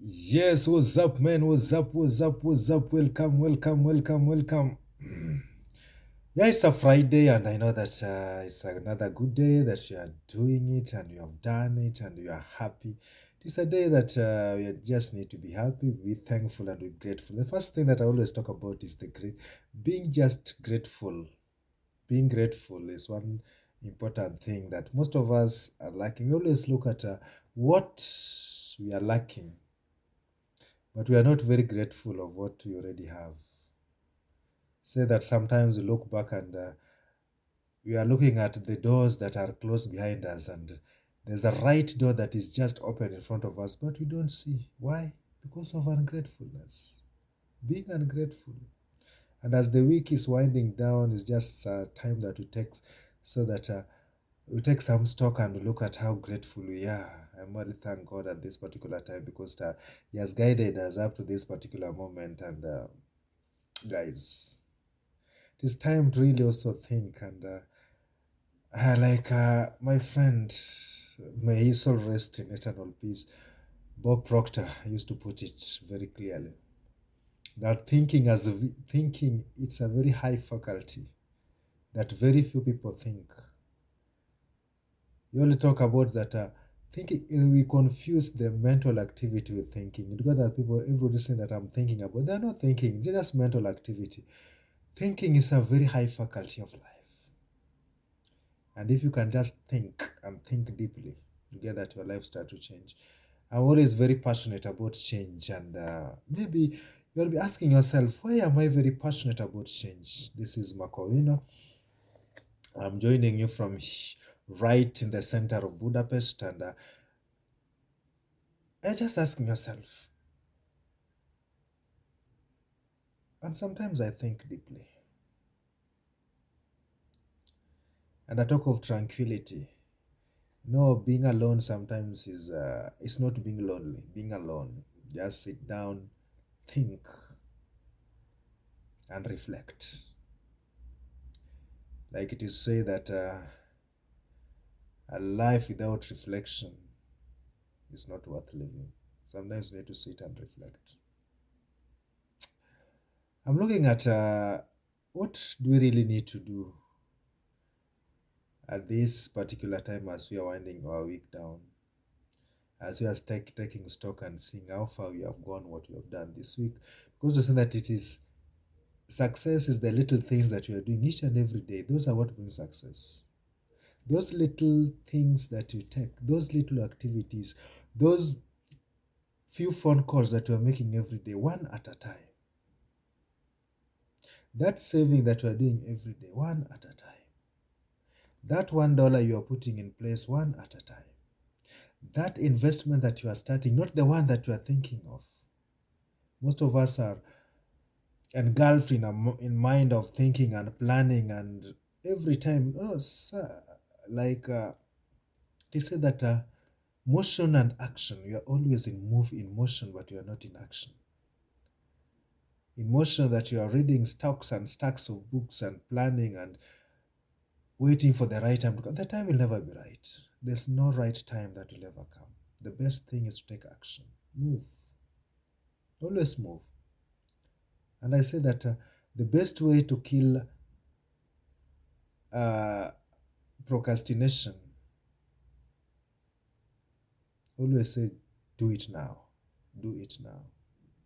Yes, what's up, man? What's up? What's up? What's up? Welcome, welcome, welcome, welcome. Yeah, it's a Friday, and I know that it's another good day that you are doing it and you have done it and you are happy. It's a day that you just need to be happy, be thankful, and be grateful. The first thing that I always talk about is being just grateful. Being grateful is one important thing that most of us are lacking. We always look at what we are lacking, but we are not very grateful of what we already have. Say that sometimes we look back and we are looking at the doors that are closed behind us, and there's a right door that is just open in front of us, but we don't see. Why? Because of ungratefulness. Being ungrateful. And as the week is winding down, it's just a time that we take so that we take some stock and look at how grateful we are. I really thank God at this particular time because He has guided us up to this particular moment. And guys, it is time to really also think. And like my friend, may his soul rest in eternal peace, Bob Proctor used to put it very clearly that thinking it's a very high faculty that very few people think. You only talk about that thinking, we confuse the mental activity with thinking. Because there are people, everybody saying that I'm thinking about, they're not thinking, they're just mental activity. Thinking is a very high faculty of life. And if you can just think and think deeply, you get that your life start to change. I'm always very passionate about change, and maybe you'll be asking yourself, why am I very passionate about change? This is Makowino. I'm joining you from right in the center of Budapest, and you're just asking yourself, and sometimes I think deeply, and I talk of tranquility. No, being alone sometimes is it's not being lonely. Being alone, just sit down, think, and reflect. Like it is say that a life without reflection is not worth living. Sometimes you need to sit and reflect. I'm looking at what do we really need to do at this particular time as we are winding our week down, as we are taking stock and seeing how far we have gone, what we have done this week. Because we say that it is success is the little things that we are doing each and every day. Those are what brings success. Those little things that you take, those little activities, those few phone calls that you are making every day, one at a time. That saving that you are doing every day, one at a time. That $1 you are putting in place, one at a time. That investment that you are starting, not the one that you are thinking of. Most of us are engulfed in mind of thinking and planning, and every time, oh, sir, like they say that motion and action. You are always in motion, but you are not in action. In motion that you are reading stacks and stacks of books and planning and waiting for the right time to come. The time will never be right. There's no right time that will ever come. The best thing is to take action. Move. Always move. And I say that the best way to kill uh, procrastination, always say, do it now. Do it now.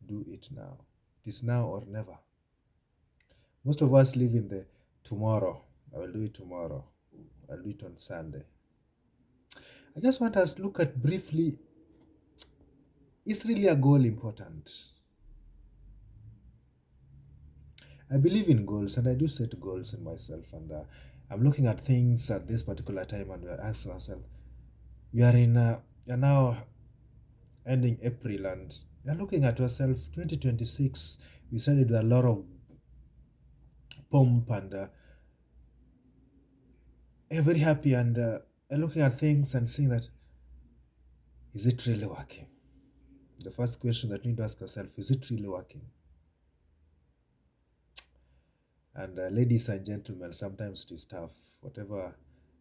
Do it now. It is now or never. Most of us live in the tomorrow. I will do it tomorrow. I'll do it on Sunday. I just want us to look at briefly, is really a goal important? I believe in goals, and I do set goals in myself. And I'm looking at things at this particular time, and we're asking ourselves, we are in, we are now ending April, and you're looking at yourself, 2026. We started with a lot of pomp, and you're very happy, and you're looking at things and seeing that, is it really working? The first question that you need to ask yourself, is it really working? And ladies and gentlemen, sometimes it is tough. Whatever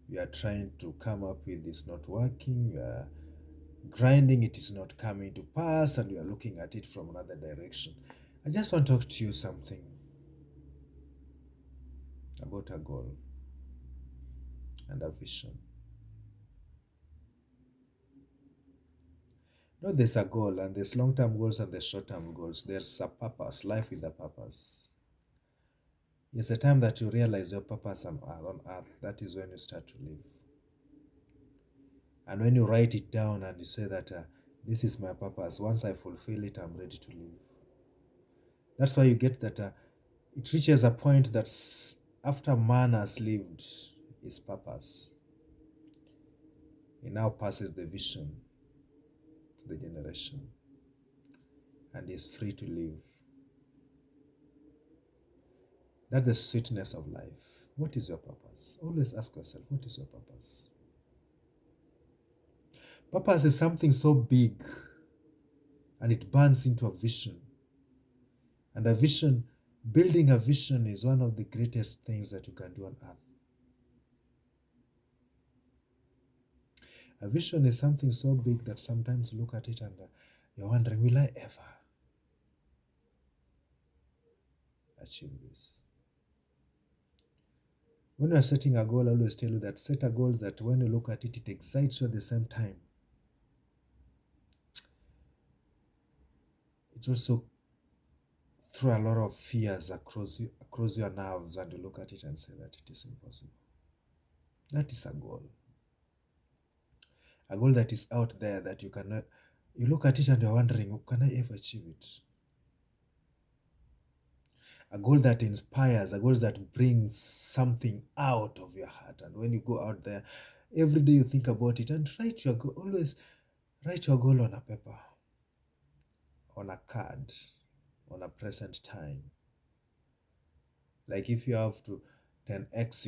we are trying to come up with is not working. grinding, it is not coming to pass, and you are looking at it from another direction. I just want to talk to you something about a goal and a vision. No, there's a goal, and there's long-term goals and there's short-term goals. There's a purpose, life with a purpose. It's a time that you realize your purpose on earth. That is when you start to live. And when you write it down and you say that this is my purpose, once I fulfill it, I'm ready to live. That's why you get that it reaches a point that after man has lived his purpose, he now passes the vision to the generation and is free to live. That's the sweetness of life. What is your purpose? Always ask yourself, what is your purpose? Purpose is something so big and it burns into a vision. And a vision, building a vision is one of the greatest things that you can do on earth. A vision is something so big that sometimes you look at it and you're wondering, will I ever achieve this? When you're setting a goal, I always tell you that set a goal that when you look at it, it excites you at the same time. It also throws a lot of fears across your nerves, and you look at it and say that it is impossible. That is a goal. A goal that is out there that you cannot. You look at it and you're wondering, can I ever achieve it? A goal that inspires, a goal that brings something out of your heart. And when you go out there, every day you think about it and write your goal. Always write your goal on a paper, on a card, on a present time. Like if you have to 10x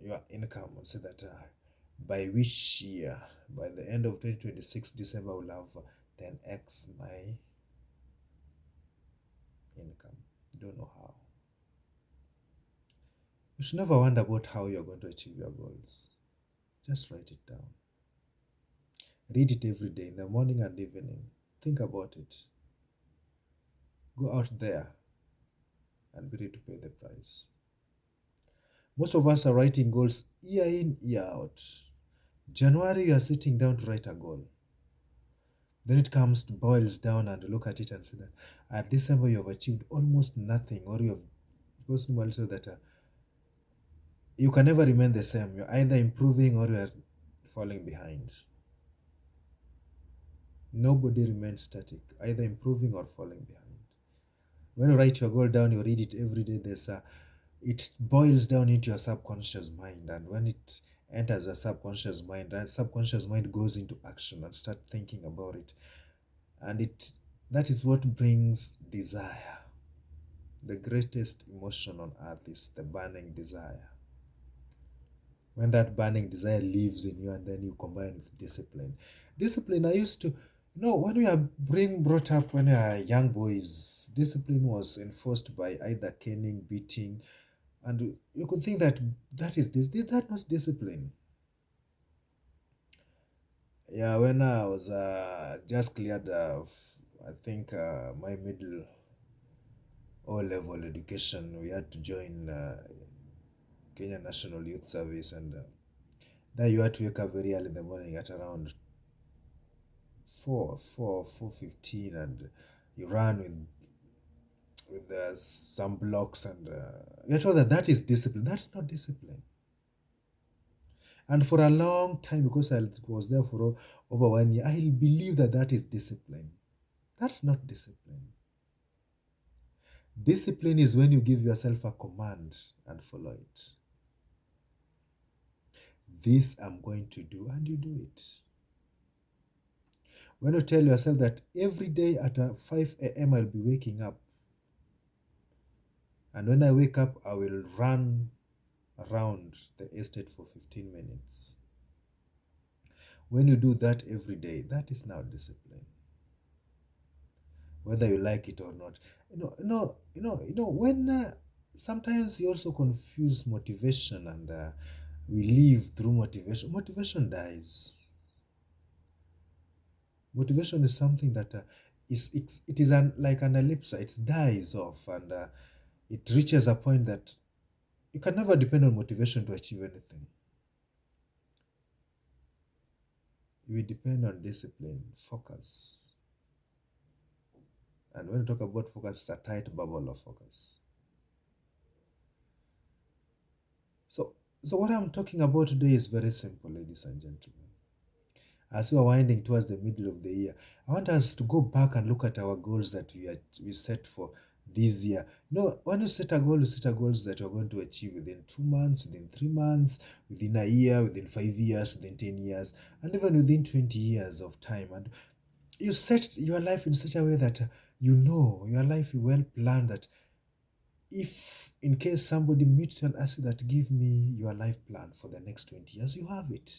your income, and say that by which year, by the end of 2026 December, will have 10x my income. Don't know how. You should never wonder about how you're going to achieve your goals. Just write it down. Read it every day, in the morning and evening. Think about it. Go out there and be ready to pay the price. Most of us are writing goals year in, year out. January, you are sitting down to write a goal. Then it comes to boils down and you look at it and say that at December you have achieved almost nothing, or you have, because also that you can never remain the same. You're either improving or you're falling behind. Nobody remains static, either improving or falling behind. When you write your goal down, you read it every day. It boils down into your subconscious mind, and when it enters the subconscious mind, that subconscious mind goes into action and start thinking about it, and that is what brings desire. The greatest emotion on earth is the burning desire. When that burning desire lives in you, and then you combine with discipline. Discipline, I used to, when we are being brought up when we are young boys, discipline was enforced by either caning, beating, and you could think that that was discipline. Yeah, when I was just cleared I think my middle O level education, we had to join Kenya National Youth Service, and there you had to wake up very early in the morning at around 4:15, and you run with some blocks, and you're told that is discipline. That's not discipline. And for a long time, because I was there for over 1 year, I believe that is discipline. That's not discipline. Discipline is when you give yourself a command and follow it. This I'm going to do, and you do it. When you tell yourself that every day at 5 a.m. I'll be waking up, and when I wake up, I will run around the estate for 15 minutes. When you do that every day, that is now discipline. Whether you like it or not. When sometimes you also confuse motivation, and we live through motivation. Motivation dies. Motivation is something that it is like an ellipse. It dies off, and it reaches a point that you can never depend on motivation to achieve anything. You will depend on discipline, focus. And when you talk about focus, it's a tight bubble of focus. So, so what I'm talking about today is very simple, ladies and gentlemen. As we are winding towards the middle of the year, I want us to go back and look at our goals that we set for this year. When you set a goal, you set a goals that you're going to achieve within 2 months, within 3 months, within a year, within 5 years, within 10 years, and even within 20 years of time. And you set your life in such a way that you know your life is well planned, that if in case somebody meets you and asks you that give me your life plan for the next 20 years, you have it.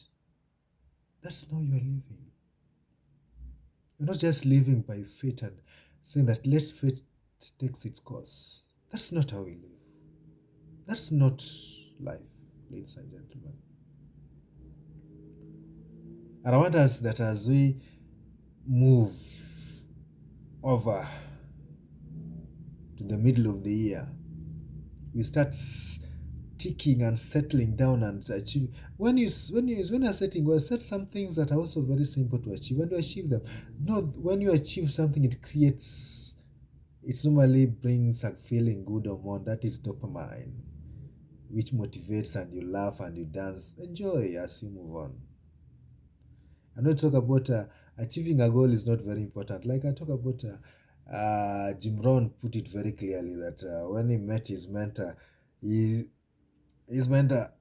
That's how you are living. You're not just living by fate and saying that let fate takes its course. That's not how we live. That's not life, ladies and gentlemen. And I want us that as we move over to the middle of the year, we start ticking and settling down and achieve. When you're setting goals, set some things that are also very simple to achieve. When you achieve them, no, when you achieve something, it normally brings a feeling good hormone, that is dopamine, which motivates and you laugh and you dance, enjoy as you move on. I'm not talk about achieving a goal is not very important. Like I talk about Jim Rohn put it very clearly that when he met his mentor, he, his mentor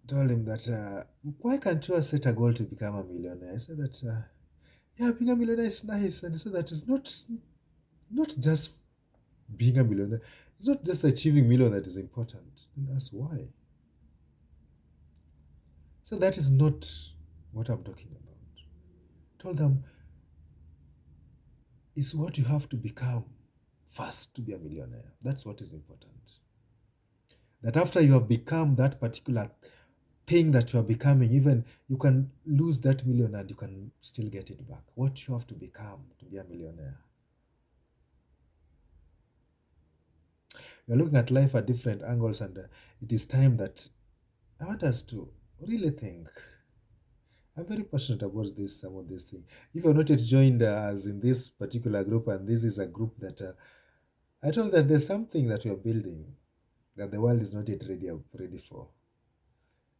told him that why can't you set a goal to become a millionaire? I said that yeah, being a millionaire is nice, and so that is not just being a millionaire. It's not just achieving million that is important. And that's why. So that is not what I'm talking about. Told them it's what you have to become first to be a millionaire. That's what is important. That after you have become that particular thing that you are becoming, even you can lose that million and you can still get it back. What you have to become to be a millionaire. You're looking at life at different angles, and it is time that I want us to really think. I'm very passionate about some of these things. If you're not yet joined us in this particular group, and this is a group that I told that there's something that we are building that the world is not yet ready for.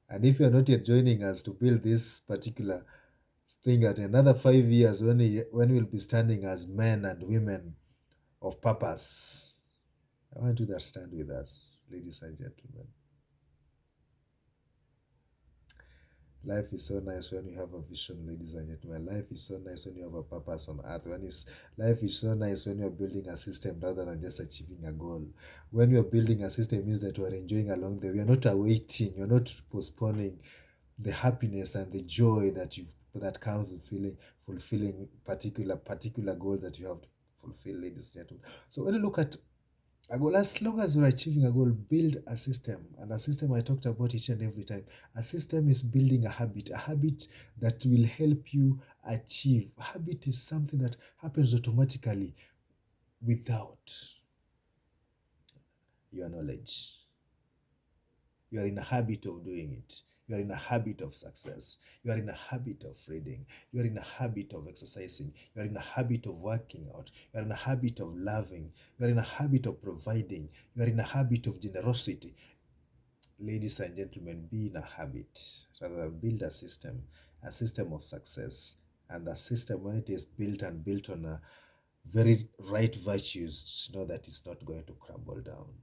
And if you're not yet joining us to build this particular thing at another 5 years, when we'll be standing as men and women of purpose, I want you to stand with us, ladies and gentlemen. Life is so nice when you have a vision, ladies and gentlemen. Life is so nice when you have a purpose on earth. Life is so nice when you're building a system rather than just achieving a goal. When you're building a system, it means that you are enjoying along the way. You're not awaiting, you're not postponing the happiness and the joy that comes with fulfilling particular goal that you have to fulfill, ladies and gentlemen. So when you look at a goal, as long as you're achieving a goal, build a system. And a system I talked about each and every time. A system is building a habit that will help you achieve. Habit is something that happens automatically without your knowledge. You are in a habit of doing it. You are in a habit of success. You are in a habit of reading. You are in a habit of exercising. You are in a habit of working out. You are in a habit of loving. You are in a habit of providing. You are in a habit of generosity. Ladies and gentlemen, be in a habit rather than build a system of success. And a system, when it is built on a very right virtues, know that it's not going to crumble down.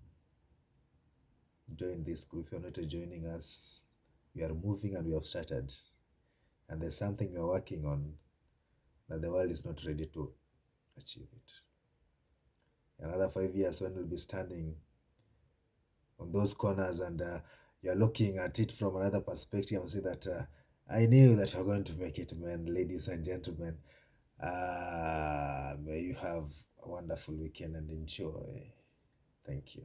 Join this group. If you're not joining us, we are moving and we have started. And there's something we are working on that the world is not ready to achieve it. Another 5 years, when we'll be standing on those corners and you're looking at it from another perspective and say that I knew that you're going to make it, man. Ladies and gentlemen, may you have a wonderful weekend and enjoy. Thank you.